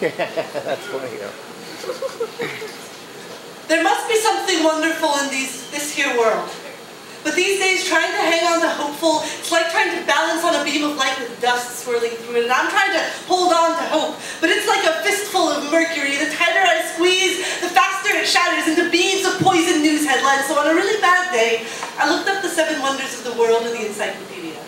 That's funny, though. There must be something wonderful in this here world. But these days, trying to hang on to hopeful, it's like trying to balance on a beam of light with dust swirling through it. And I'm trying to hold on to hope, but it's like a fistful of mercury. The tighter I squeeze, the faster it shatters into beads of poison news headlines. So on a really bad day, I looked up the 7 wonders of the world in the encyclopedia.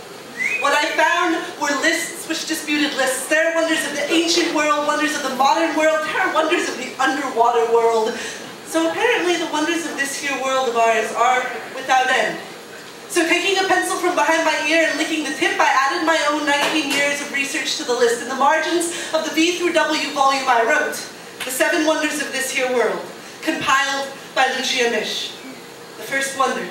What I found were lists which disputed lists. There are wonders of the ancient world, wonders of the modern world, there are wonders of the underwater world. So apparently the wonders of this here world of ours are without end. So taking a pencil from behind my ear and licking the tip, I added my own 19 years of research to the list. In the margins of the V through W volume I wrote, The 7 Wonders of This Here World, compiled by Lucia Misch. The first wonder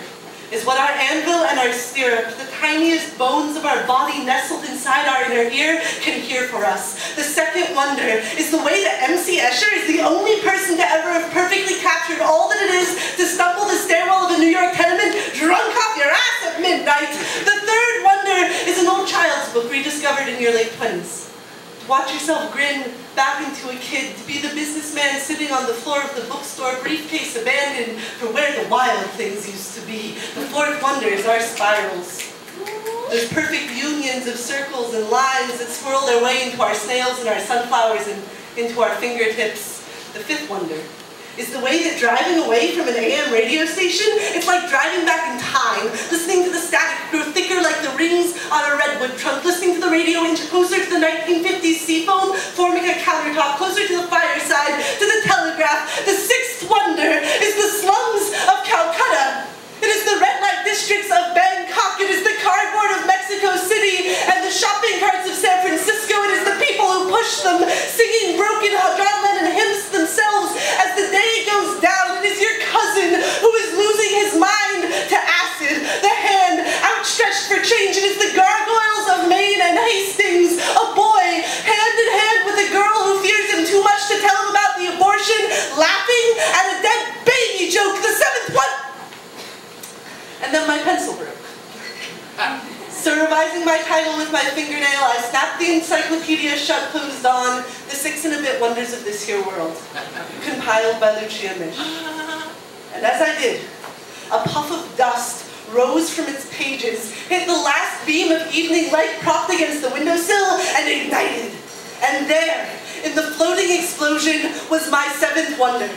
is what our anvil and our stirrup, the tiniest bones of our body nestled inside our inner ear, can hear for us. The second wonder is the way that MC Escher is the only person to ever have perfectly captured all that it is to stumble the stairwell of a New York tenement drunk off your ass at midnight. The third wonder is an old child's book rediscovered in your late 20s. To watch yourself grin back into a kid, to be the businessman sitting on the floor of the bookstore, briefcase abandoned for where the wild things used to be. The fourth wonder is our spirals. There's perfect unions of circles and lines that swirl their way into our snails and our sunflowers and into our fingertips. The fifth wonder is the way that driving away from an AM radio station, it's like driving back in time, listening to the static grow thicker like the rings on a redwood trunk, listening to the radio inch closer to the 1950s seafoam, forming a countertop, closer to the fireside, to the telegraph. The sixth wonder is the slums of Calcutta. It is the red light districts of Bangkok. It is the cardboard of Mexico City and the shopping carts of San Francisco. It is the people who push them, singing broken John Lennon hymns themselves as the day goes down. It is your cousin who is losing his mind to acid, the hand outstretched for change. It is the gargoyles of Maine and Hastings, a boy hand in hand with a girl who fears him too much to tell him about the abortion, laughing at a dead baby joke. The seventh one. And then my pencil broke. So revising my title with my fingernail, I snapped the encyclopedia shut, closed on, The 6 and a Bit Wonders of This Here World, compiled by Lucia Misch. And as I did, a puff of dust rose from its pages, hit the last beam of evening light propped against the windowsill, and ignited. And there, in the floating explosion, was my 7th wonder.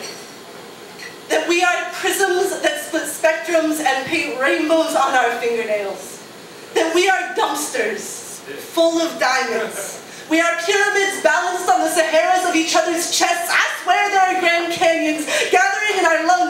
That we are prisms that split spectrums and paint rainbows on our fingernails. That we are dumpsters full of diamonds. We are pyramids balanced on the Saharas of each other's chests. I swear there are Grand Canyons gathering in our lungs.